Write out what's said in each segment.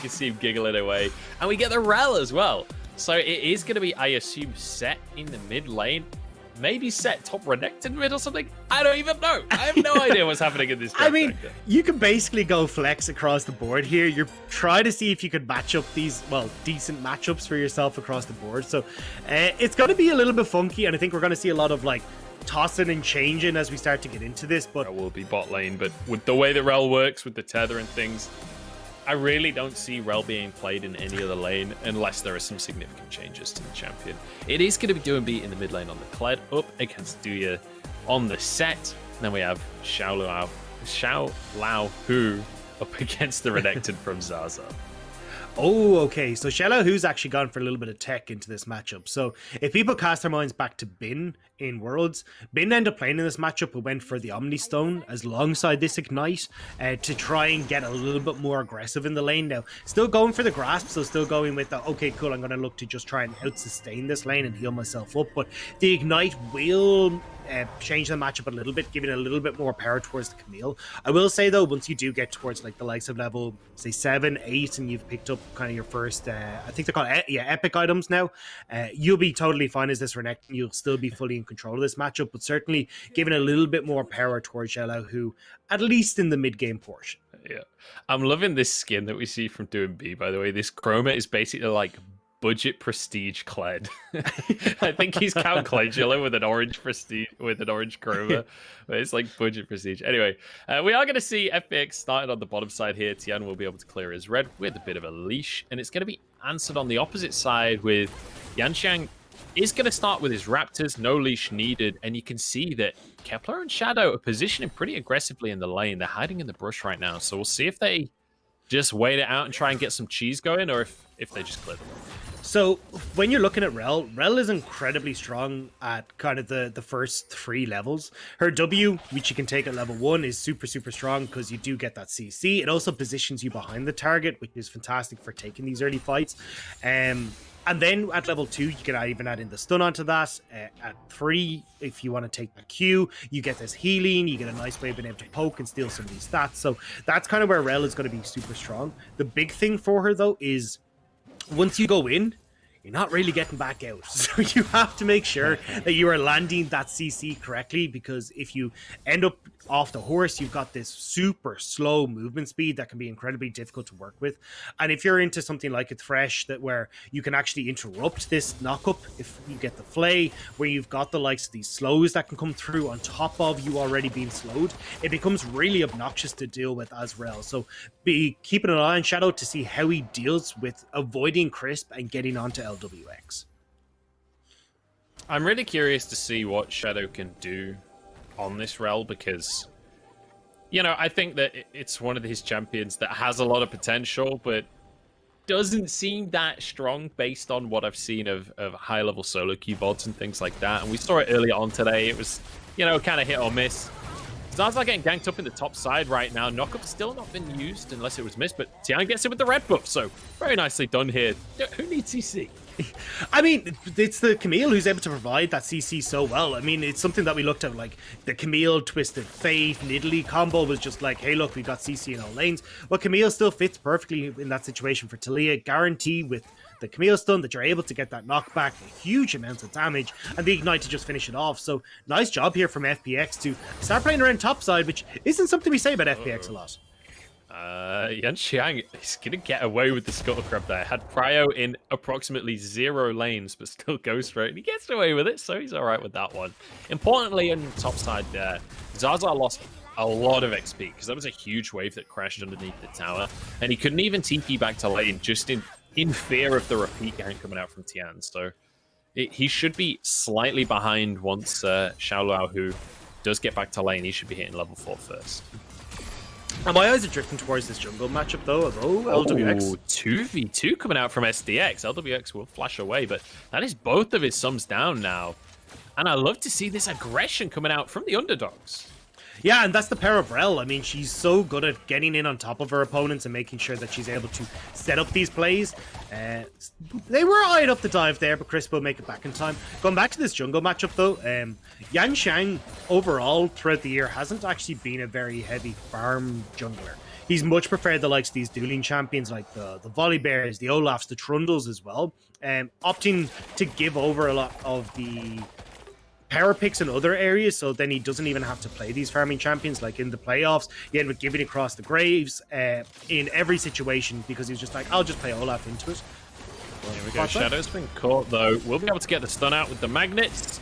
can see him giggling away. And we get the Rel as well. So it is going to be, I assume, set in the mid lane. Maybe set top Renekton mid or something. I don't even know. I have no idea what's happening in this draft. I mean, you can basically go flex across the board here. You're trying to see if you could match up these, well, decent matchups for yourself across the board. So it's going to be a little bit funky, and I think we're going to see a lot of like tossing and changing as we start to get into this. But it will be bot lane, but with the way that Rel works with the tether and things, I really don't see Rel being played in any other lane unless there are some significant changes to the champion. It is going to be doing beat in the mid lane on the Kled, up against Duya on the set. And then we have Xiao Lao Hu up against the Renekton from Zaza. Oh, okay. So Xiaohu's actually gone for a little bit of tech into this matchup. So if people cast their minds back to Bin in Worlds, Bin ended up playing in this matchup but went for the Omni Stone as alongside this Ignite to try and get a little bit more aggressive in the lane now. Still going for the grasp, so still going with the, okay, cool, I'm going to look to just try and out-sustain this lane and heal myself up. But the Ignite will change the matchup a little bit, giving a little bit more power towards the Camille. I will say though, once you do get towards like the likes of level, say 7, 8, and you've picked up kind of your first, I think they're called epic items now, you'll be totally fine as this Renekton. You'll still be fully in control of this matchup, but certainly giving a little bit more power towards Xiao Hu, at least in the mid game portion. Yeah, I'm loving this skin that we see from Doom B. By the way, this chroma is basically like budget prestige Kled. I think he's Count Caligula with an orange prestige, with an orange chroma. But it's like budget prestige. Anyway, we are going to see FPX started on the bottom side here. Tian will be able to clear his red with a bit of a leash, and it's going to be answered on the opposite side with Yanxiang is going to start with his Raptors, no leash needed, and you can see that Kepler and Shadow are positioning pretty aggressively in the lane. They're hiding in the brush right now, so we'll see if they just wait it out and try and get some cheese going, or if they just clear them. So when you're looking at Rel is incredibly strong at kind of the first 3 levels. Her W, which you can take at level 1, is super, super strong because you do get that CC. It also positions you behind the target, which is fantastic for taking these early fights. And then at level 2, you can even add in the stun onto that. At 3, if you want to take the Q, you get this healing. You get a nice way of being able to poke and steal some of these stats. So that's kind of where Rel is going to be super strong. The big thing for her, though, is once you go in, you're not really getting back out. So you have to make sure that you are landing that CC correctly, because if you end up off the horse, you've got this super slow movement speed that can be incredibly difficult to work with. And if you're into something like a Thresh, that where you can actually interrupt this knockup, if you get the Flay, where you've got the likes of these slows that can come through on top of you already being slowed, it becomes really obnoxious to deal with as well. So be keeping an eye on Shadow to see how he deals with avoiding Crisp and getting onto LWX. I'm really curious to see what Shadow can do on this Rel, because, you know, I think that it's one of his champions that has a lot of potential, but doesn't seem that strong based on what I've seen of high-level solo queue bots and things like that. And we saw it earlier on today. It was, you know, kind of hit or miss. Zaza getting ganked up in the top side right now. Knockup's still not been used unless it was missed, but Tian gets it with the red buff, so very nicely done here. Who needs CC? I mean, it's the Camille who's able to provide that CC so well. I mean, it's something that we looked at, like the Camille Twisted Fate Nidalee combo was just like, hey, look, we got CC in all lanes. Well, Camille still fits perfectly in that situation for Taliyah. Guarantee with the Camille stun that you're able to get that knockback, a huge amount of damage, and the Ignite to just finish it off. So nice job here from FPX to start playing around topside, which isn't something we say about FPX a lot. Yanxiang is going to get away with the Scuttle Crab there. Had Prio in approximately 0 lanes, but still goes for it. And he gets away with it, so he's all right with that one. Importantly, on the top side there, Zaza lost a lot of XP, because that was a huge wave that crashed underneath the tower. And he couldn't even TP back to lane, just in fear of the repeat gank coming out from Tian. So he should be slightly behind once Xiao Lao Hu does get back to lane. He should be hitting level 4 first. And my eyes are drifting towards this jungle matchup, though. LWX. 2v2 coming out from SDX. LWX will flash away, but that is both of his sums down now. And I love to see this aggression coming out from the underdogs. Yeah, and that's the power of Rel. I mean, she's so good at getting in on top of her opponents and making sure that she's able to set up these plays. They were eyeing up the dive there, but Crisp will make it back in time. Going back to this jungle matchup, though, Yanxiang overall throughout the year hasn't actually been a very heavy farm jungler. he's much preferred the likes of these dueling champions like the Volley Bears, the Olafs, the Trundles as well, opting to give over a lot of the power picks in other areas, so then he doesn't even have to play these farming champions. Like in the playoffs, he ended up giving across the Graves in every situation because he was just like, I'll just play Olaf into it. Here we go. Shadow's been caught, though. We'll be able to get the stun out with the magnets,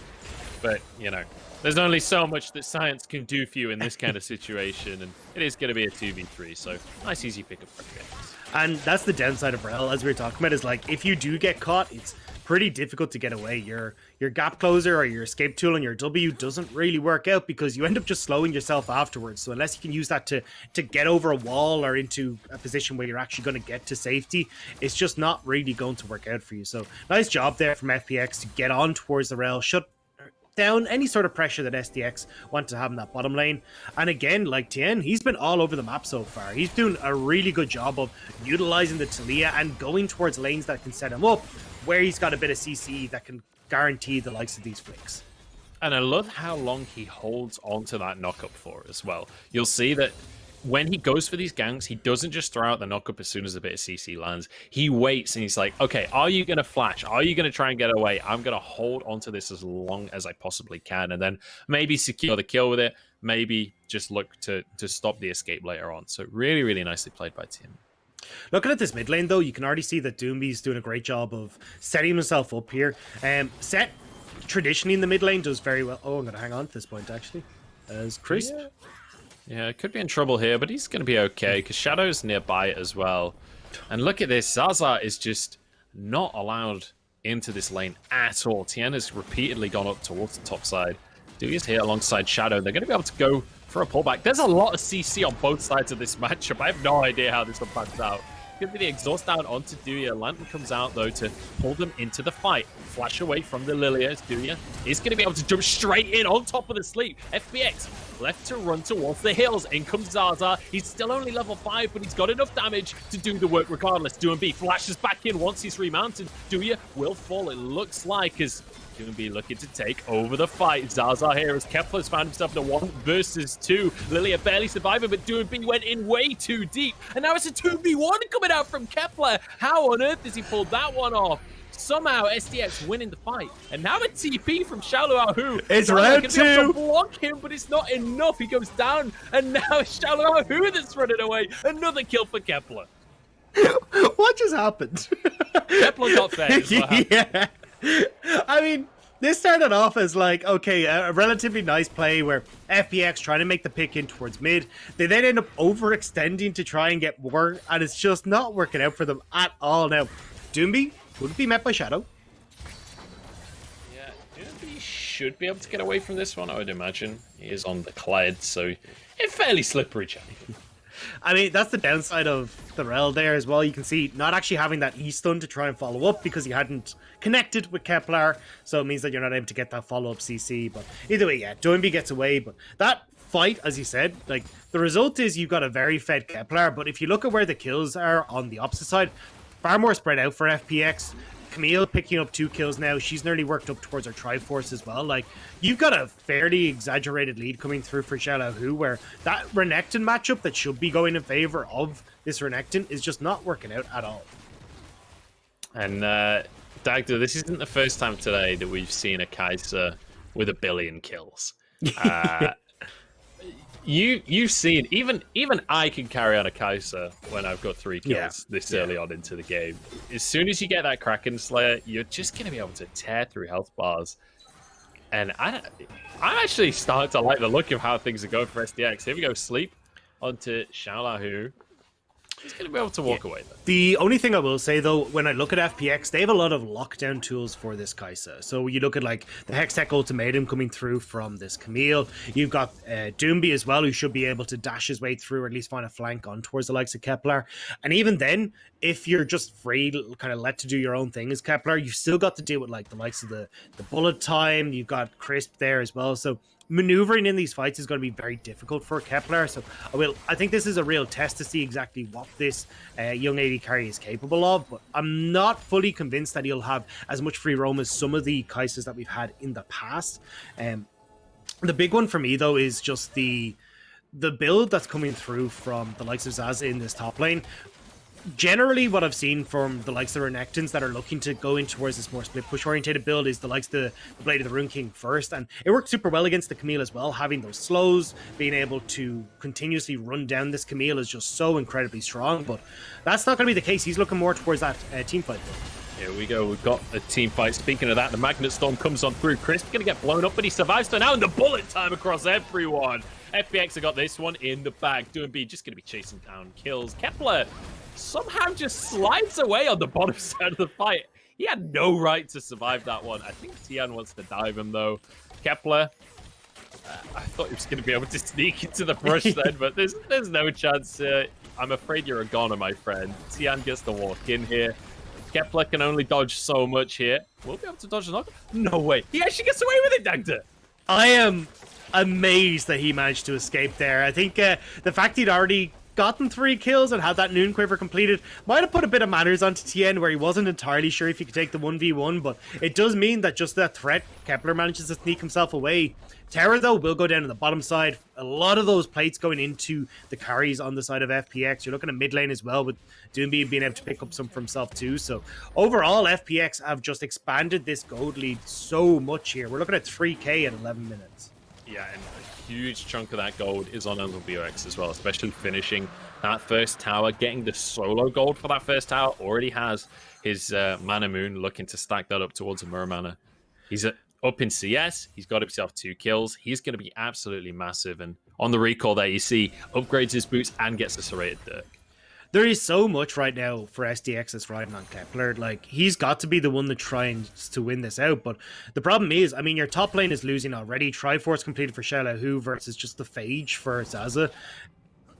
but, you know, there's only so much that science can do for you in this kind of situation, and it is going to be a 2v3, so nice, easy pickup for FPX. And that's the downside of Rel, as we were talking about, is like, if you do get caught, it's pretty difficult to get away. Your gap closer or your escape tool on your W doesn't really work out because you end up just slowing yourself afterwards. So unless you can use that to get over a wall or into a position where you're actually going to get to safety, it's just not really going to work out for you. So nice job there from FPX to get on towards the Rel, shut down any sort of pressure that SDX want to have in that bottom lane. And again, like Tien, he's been all over the map so far. He's doing a really good job of utilizing the Talia and going towards lanes that can set him up, where he's got a bit of CC that can guarantee the likes of these flicks. And I love how long he holds onto that knockup for as well. You'll see that when he goes for these ganks, he doesn't just throw out the knockup as soon as a bit of CC lands. He waits and he's like, okay, are you going to flash? Are you going to try and get away? I'm going to hold onto this as long as I possibly can, and then maybe secure the kill with it, maybe just look to stop the escape later on. So really, really nicely played by Tim. Looking at this mid lane, though, you can already see that Doomby's doing a great job of setting himself up here. Set traditionally in the mid lane does very well. Oh, I'm going to hang on to this point, actually. As Chris. Yeah, could be in trouble here, but he's going to be okay because Shadow's nearby as well. And look at this. Zaza is just not allowed into this lane at all. Tien has repeatedly gone up towards the top side. Dewey is here alongside Shadow. They're going to be able to go for a pullback. There's a lot of CC on both sides of this matchup. I have no idea how this one pans out. Could be the exhaust down onto Dewey. Lantern comes out, though, to pull them into the fight. Flash away from the Lilia. Dewey is going to be able to jump straight in on top of the sleep. FPX left to run towards the hills. In comes Zaza. He's still only level 5, but he's got enough damage to do the work regardless. Doomby flashes back in once he's remounted. Dewey will fall, it looks like, as Doomby looking to take over the fight. Zaza here as Kepler's found himself in a 1 versus 2. Lilia barely surviving, but Doomby went in way too deep. And now it's a 2v1 coming out from Kepler. How on earth has he pulled that one off? Somehow SDX winning the fight. And now a TP from Shallow. It's round 2. Block him, but it's not enough. He goes down, and now it's Shallow that's running away. Another kill for Kepler. What just happened? Kepler got fed. Yeah. I mean, this started off as like, okay, a relatively nice play where FPX trying to make the pick in towards mid. They then end up overextending to try and get more, and it's just not working out for them at all. Now, Doomby would be met by Shadow. Yeah, Doomby should be able to get away from this one, I would imagine. He is on the Clyde, so it's fairly slippery, Johnny. I mean, that's the downside of the Rel there as well. You can see not actually having that E-stun to try and follow up because he hadn't connected with Kepler, so it means that you're not able to get that follow-up CC. But either way, yeah, Doomby gets away. But that fight, as you said, like, the result is you've got a very fed Kepler, but if you look at where the kills are on the opposite side, far more spread out for FPX. Camille picking up 2 kills now. She's nearly worked up towards her Triforce as well. Like, you've got a fairly exaggerated lead coming through for Shallow, where that Renekton matchup that should be going in favor of this Renekton is just not working out at all. And Dagda, this isn't the first time today that we've seen a Kai'Sa with 1 billion kills. You've seen, even I can carry on a Kai'Sa when I've got 3 kills this early on into the game. As soon as you get that Kraken Slayer, you're just going to be able to tear through health bars. And I'm actually starting to like the look of how things are going for SDX. Here we go, sleep onto Xiaolahu. He's going to be able to walk away then. The only thing I will say, though, when I look at FPX, they have a lot of lockdown tools for this Kai'Sa. So you look at, like, the Hextech Ultimatum coming through from this Camille. You've got Doomby as well, who should be able to dash his way through or at least find a flank on towards the likes of Kepler. And even then, if you're just free, kind of let to do your own thing as Kepler, you've still got to deal with, like, the likes of the bullet time. You've got Crisp there as well. So maneuvering in these fights is going to be very difficult for Kepler, so I think this is a real test to see exactly what this young AD carry is capable of, but I'm not fully convinced that he'll have as much free roam as some of the Kai'Sas that we've had in the past. The big one for me, though, is just the the build that's coming through from the likes of Zaza in this top lane, generally what I've seen from the likes of the Renekton's that are looking to go in towards this more split push orientated build is the likes of the Blade of the Rune King first, and it worked super well against the Camille as well. Having those slows, being able to continuously run down this Camille is just so incredibly strong, but that's not going to be the case. He's looking more towards that team fight build. Here we go. We've got a team fight. Speaking of that, the Magnet Storm comes on through. Crisp going to get blown up, but he survives for now, and the bullet time across everyone. FPX have got this one in the bag. Doomby just going to be chasing down kills. Kepler somehow just slides away on the bottom side of the fight. He had no right to survive that one. I think Tian wants to dive him, though. Kepler, I thought he was going to be able to sneak into the brush then, but there's no chance. I'm afraid you're a goner, my friend. Tian gets to walk in here. Kepler can only dodge so much here. Will be able to dodge the knock? No way. He actually gets away with it, Dagda. I am amazed that he managed to escape there. I think the fact he'd already gotten 3 kills and had that Noon Quiver completed might have put a bit of manners onto Tien, where he wasn't entirely sure if he could take the 1v1, but it does mean that just that threat, Kepler manages to sneak himself away. Terra, though, will go down on the bottom side. A lot of those plates going into the carries on the side of FPX. You're looking at mid lane as well, with Doomby being able to pick up some for himself too. So overall, FPX have just expanded this gold lead so much here. We're looking at 3k at 11 minutes. Yeah, and a huge chunk of that gold is on LWX as well, especially finishing that first tower, getting the solo gold for that first tower. Already has his Mana Moon, looking to stack that up towards a Muramana. He's up in CS. He's got himself 2 kills. He's going to be absolutely massive. And on the recall there, you see, upgrades his boots and gets a serrated Dirk. There is so much right now for SDX that's riding on Kepler. Like, he's got to be the one that tries to win this out. But the problem is, I mean, your top lane is losing already. Triforce completed for Xiaolahu versus just the Phage for Zaza.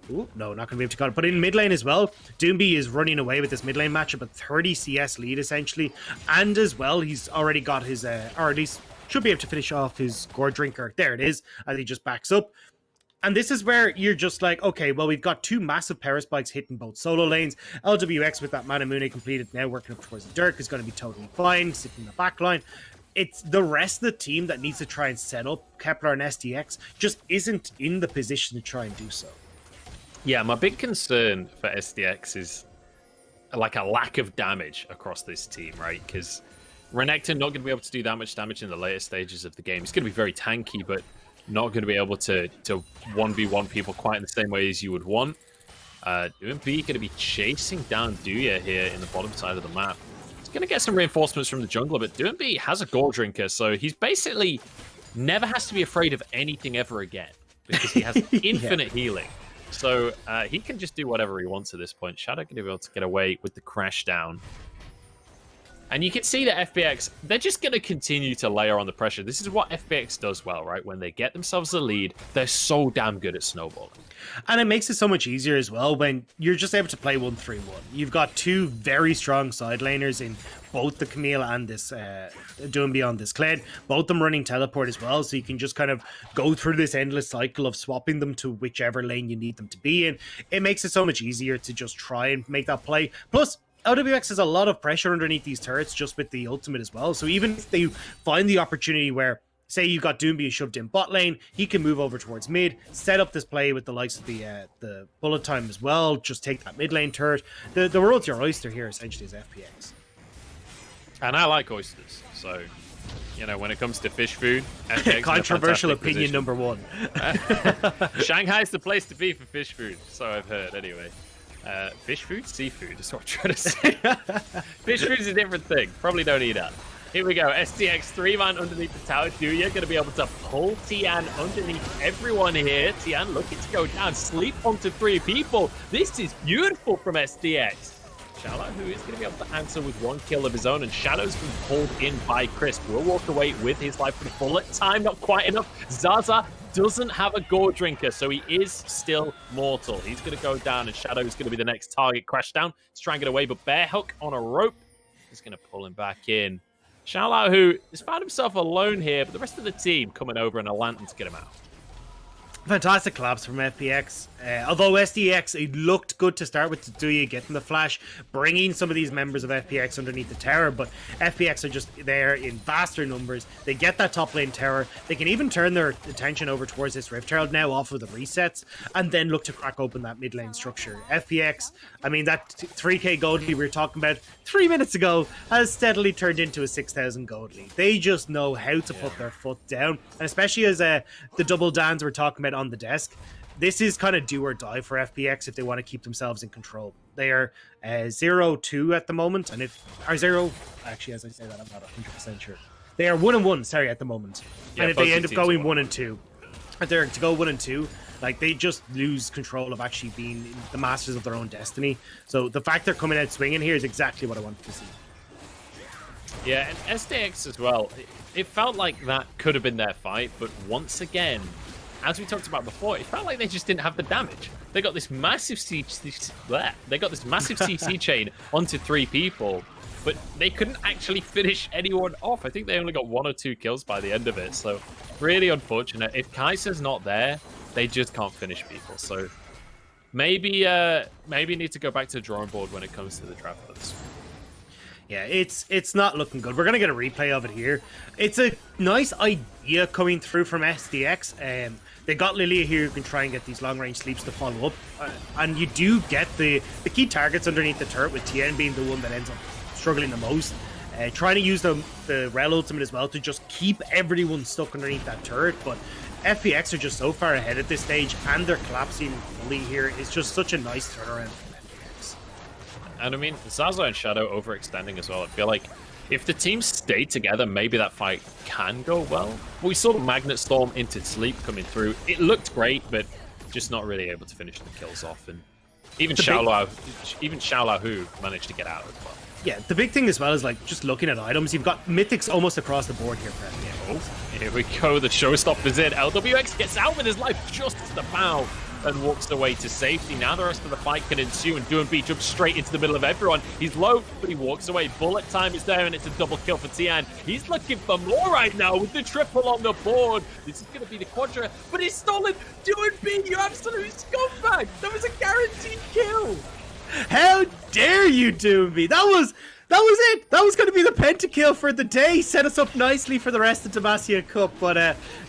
Ooh, no, not going to be able to cut it. But in mid lane as well, Doomby is running away with this mid lane matchup, a 30 CS lead essentially. And as well, he's already got his, or at least should be able to finish off his Gore Drinker. There it is, as he just backs up. And this is where you're just like, okay, well, we've got 2 massive power spikes hitting both solo lanes. LWX with that Mana Moon completed now, working up towards the Dirk, is going to be totally fine, sitting in the back line. It's the rest of the team that needs to try and set up Kepler and SDX just isn't in the position to try and do so. Yeah, my big concern for SDX is like a lack of damage across this team, right? Because Renekton not going to be able to do that much damage in the later stages of the game. It's going to be very tanky, but not going to be able to 1v1 people quite in the same way as you would want. UMP going to be chasing down Duya here in the bottom side of the map. He's going to get some reinforcements from the jungler, but Doomby has a Gore Drinker, so he's basically never has to be afraid of anything ever again, because he has infinite healing. So he can just do whatever he wants at this point. Shadow going to be able to get away with the crash down. And you can see that FPX, they're just going to continue to layer on the pressure. This is what FPX does well, right? When they get themselves a lead, they're so damn good at snowballing. And it makes it so much easier as well when you're just able to play 1-3-1. You've got 2 very strong side laners in both the Camille and this Doomby on this Kled. Both of them running teleport as well, so you can just kind of go through this endless cycle of swapping them to whichever lane you need them to be in. It makes it so much easier to just try and make that play. Plus, LWX has a lot of pressure underneath these turrets just with the ultimate as well. So even if they find the opportunity where, say you got Doomby shoved in bot lane, he can move over towards mid, set up this play with the likes of the bullet time as well, just take that mid lane turret. The world's your oyster here essentially is FPX. And I like oysters, so, you know, when it comes to fish food, FPX controversial opinion number 1. Shanghai's the place to be for fish food, so I've heard anyway. Fish food? Seafood is what I'm trying to say. Fish food is a different thing. Probably don't eat that. Here we go. SDX 3-man underneath the tower. Duya going to be able to pull Tian underneath everyone here. Tian looking to go down. Sleep onto 3 people. This is beautiful from SDX. Shadow, who is going to be able to answer with 1 kill of his own, and Shadow's been pulled in by Crisp. Will walk away with his life for the bullet time. Not quite enough. Zaza doesn't have a Gore Drinker, so he is still mortal. He's going to go down, and Shadow's going to be the next target. Crash down. He's trying to get away, but Bear Hook on a rope is going to pull him back in. Xiaolahu, who has found himself alone here, but the rest of the team coming over in a lantern to get him out. Fantastic collapse from FPX. Although SDX, it looked good to start with Demacia getting the flash, bringing some of these members of FPX underneath the tower, but FPX are just there in vaster numbers. They get that top lane tower. They can even turn their attention over towards this Rift Herald now off of the resets, and then look to crack open that mid lane structure. FPX, I mean, that 3k gold lead we were talking about 3 minutes ago has steadily turned into a 6,000 gold lead. They just know how to put their foot down, and especially as the double dans we're talking about on the desk, this is kind of do or die for FPX if they want to keep themselves in control. They are 0-2 at the moment, and if are 0, actually, as I say that, I'm not 100% sure. They are 1-1, sorry, at the moment. Yeah, and if they end up going 1-2, if they're to go 1-2, like, they just lose control of actually being the masters of their own destiny. So the fact they're coming out swinging here is exactly what I wanted to see. Yeah, and SDX as well. It felt like that could have been their fight, but once again, as we talked about before, it felt like they just didn't have the damage. They got this massive CC chain onto 3 people, but they couldn't actually finish anyone off. I think they only got 1 or 2 kills by the end of it, so really unfortunate. If Kaiser's not there, they just can't finish people. So maybe need to go back to the drawing board when it comes to the Travelers. Yeah, it's not looking good. We're going to get a replay of it here. It's a nice idea coming through from SDX. They got Lilia here who can try and get these long-range sleeps to follow up. And you do get the key targets underneath the turret, with Tien being the one that ends up struggling the most. Trying to use the Rel ultimate as well to just keep everyone stuck underneath that turret. But FPX are just so far ahead at this stage, and they're collapsing fully here. It's just such a nice turnaround. And I mean, Zaza and Shadow overextending as well. I feel like if the teams stay together, maybe that fight can go well. We saw the Magnet Storm into Sleep coming through. It looked great, but just not really able to finish the kills off. And even Xiao Hu managed to get out as well. Yeah, the big thing as well is, like, just looking at items. You've got mythics almost across the board here, Fred. Yeah. Oh, here we go. The showstopper's in. LWX gets out with his life just about and walks away to safety. Now the rest of the fight can ensue, and DoinB jumps straight into the middle of everyone. He's low, but he walks away. Bullet time is there, and it's a double kill for Tian. He's looking for more right now with the triple on the board. This is going to be the quadra, but he's stolen. DoinB, you absolute scumbag. That was a guaranteed kill. How dare you, DoinB? That was it. That was going to be the pentakill for the day. Set us up nicely for the rest of Demacia Cup, but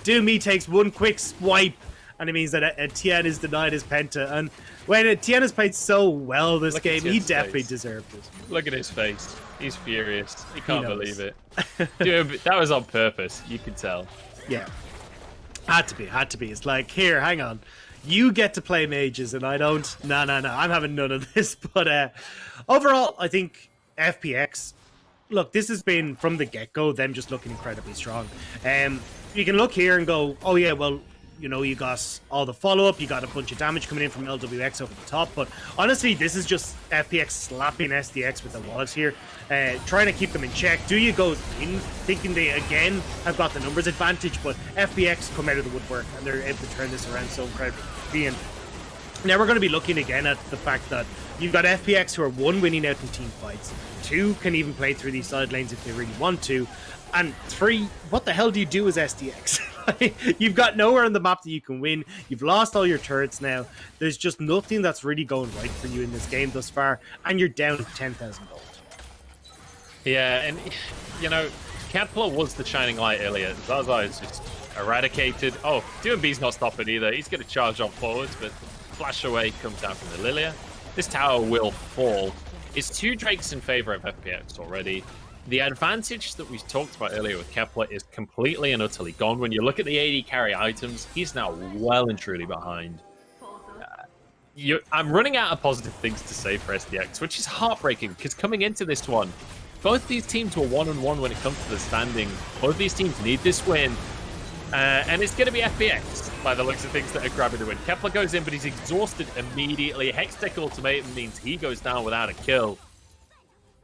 DoinB takes one quick swipe, and it means that Tien is denied his penta. And when Tien has played so well this game, he definitely deserved it. Look at his face. He's furious. He can't believe it. Dude, that was on purpose. You can tell. Yeah. Had to be. It's like, here, hang on. You get to play mages and I don't. No. I'm having none of this. But overall, I think FPX, look, this has been, from the get-go, them just looking incredibly strong. You can look here and go, oh yeah, well, you know, you got all the follow-up, you got a bunch of damage coming in from LWX over the top, but honestly, this is just FPX slapping SDX with the wallets here, trying to keep them in check. Demacia goes in, thinking they, again, have got the numbers advantage, but FPX come out of the woodwork, and they're able to turn this around so incredibly. And now we're going to be looking again at the fact that you've got FPX who are, 1, winning out in team fights, 2, can even play through these side lanes if they really want to, and 3, what the hell do you do as SDX? You've got nowhere on the map that you can win. You've lost all your turrets now. There's just nothing that's really going right for you in this game thus far, and you're down 10,000 gold. Yeah, and, you know, Kepler was the shining light earlier. Zaza is just eradicated. Oh, DoinB's not stopping either. He's going to charge on forwards, but flash away comes down from the Lilia. This tower will fall. It's 2 Drakes in favor of FPX already. The advantage that we talked about earlier with Kepler is completely and utterly gone. When you look at the AD carry items, he's now well and truly behind. I'm running out of positive things to say for SDX, which is heartbreaking, because coming into this one, both these teams were 1-1 when it comes to the standing. Both these teams need this win, and it's going to be FPX by the looks of things that are grabbing the win. Kepler goes in, but he's exhausted immediately. Hextech Ultimatum means he goes down without a kill.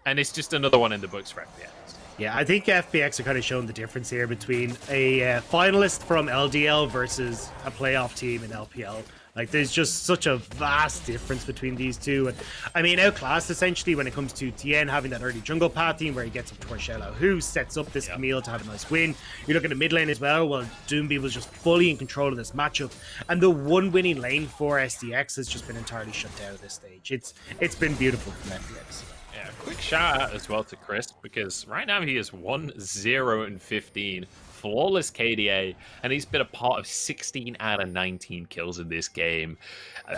And it's just another one in the books for FPX. Yeah, I think FPX are kind of showing the difference here between a finalist from LDL versus a playoff team in LPL. Like, there's just such a vast difference between these two. And I mean, outclassed essentially when it comes to Tien having that early jungle pathing where he gets up towards Xiao, who sets up this Camille to have a nice win. You're looking at mid lane as well. Well, Doomby was just fully in control of this matchup, and the one winning lane for SDX has just been entirely shut down at this stage. It's been beautiful from FPX. Yeah, quick shout out as well to Chris, because right now he is 1-0-15. Flawless KDA, and he's been a part of 16 out of 19 kills in this game.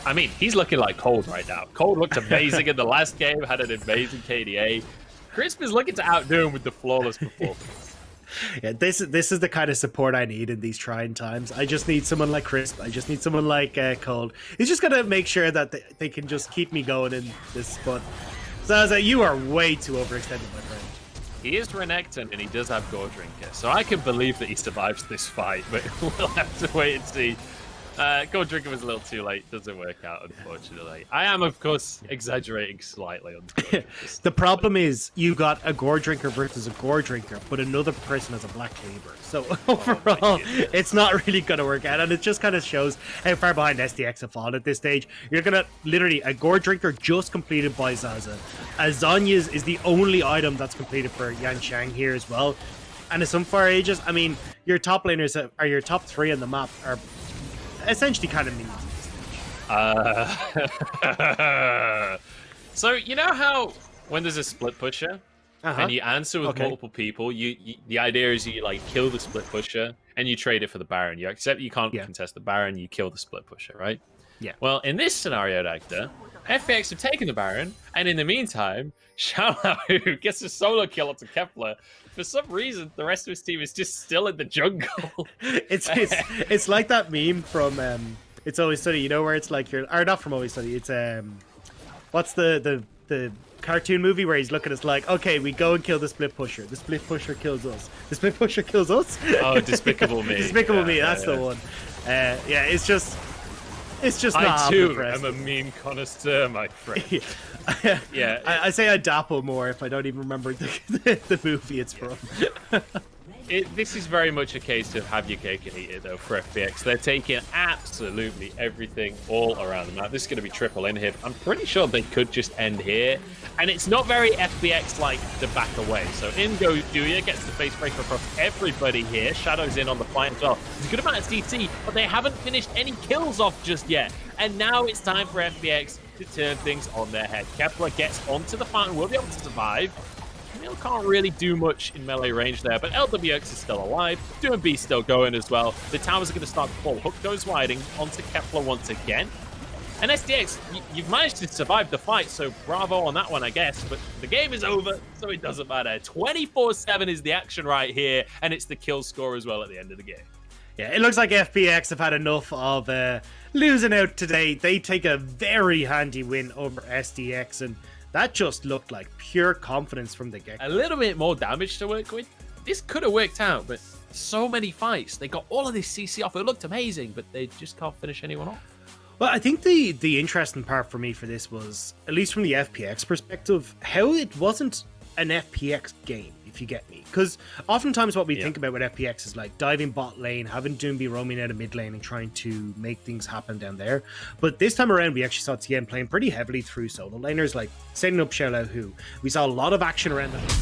I mean, he's looking like Cold right now. Cold looked amazing in the last game, had an amazing KDA. Crisp is looking to outdo him with the flawless performance. Yeah, this is the kind of support I need in these trying times. I just need someone like Crisp. I just need someone like Cold. He's just gonna make sure that they can just keep me going in this spot. Zaza, you are way too overextended, my friend. He is Renekton, and he does have Gore Drinker, so I can believe that he survives this fight, but we'll have to wait and see. Gore Drinker was a little too late. Doesn't work out, unfortunately. I am, of course, exaggerating slightly on the problem is you got a Gore Drinker versus a Gore Drinker, but another person has a Black Cleaver. So overall, it's not really going to work out, and it just kind of shows how far behind SDX have fallen at this stage. You're going to literally a Gore Drinker just completed by Zaza. Zhonya's is the only item that's completed for Yan Xiang here as well. And in some far ages, I mean, your top laners are your top 3 on the map are essentially kind of mean. So you know how when there's a split pusher and you answer with multiple people, you the idea is you like kill the split pusher and you trade it for the Baron. You accept you can't contest the Baron, you kill the split pusher, right? Yeah. Well, in this scenario, Actor, FPX have taken the Baron, and in the meantime, Xiao gets a solo kill onto Kepler. For some reason, the rest of his team is just still in the jungle. It's like that meme from It's Always Sunny, you know, where it's like you're, or not from Always Sunny. It's what's the cartoon movie where he's looking at us like, okay, we go and kill the split pusher. The split pusher kills us. The split pusher kills us. Oh, Despicable Me. Despicable Me. That's the one. Yeah, it's just not. I too am a meme connoisseur, my friend. I say I dapple more if I don't even remember the movie it's from. This is very much a case of have your cake and eat it, though, for FPX. They're taking absolutely everything all around the map. This is going to be triple inhib. I'm pretty sure they could just end here. And it's not very FPX-like to back away. So in goes Duya, gets the face breaker across everybody here. Shadow's in on the fight as well. It's a good amount of CC, but they haven't finished any kills off just yet. And now it's time for FPX to turn things on their head. Kepler gets onto the fountain, will be able to survive. Camille can't really do much in melee range there, but LWX is still alive. Doom B's still going as well. The towers are going to start to fall. Hook goes widing onto Kepler once again. And SDX, you've managed to survive the fight, so bravo on that one, I guess. But the game is over, so it doesn't matter. 24/7 is the action right here, and it's the kill score as well at the end of the game. Yeah, it looks like FPX have had enough of losing out today. They take a very handy win over SDX, and that just looked like pure confidence from the get-go. A little bit more damage to work with. This could have worked out, but so many fights. They got all of this CC off. It looked amazing, but they just can't finish anyone off. Well, I think the interesting part for me for this was, at least from the FPX perspective, how it wasn't an FPX game, if you get me. Because oftentimes what we think about with FPX is like diving bot lane, having Doom be roaming out of mid lane and trying to make things happen down there. But this time around, we actually saw Tien playing pretty heavily through solo laners, like setting up Xiao Hu. We saw a lot of action around that.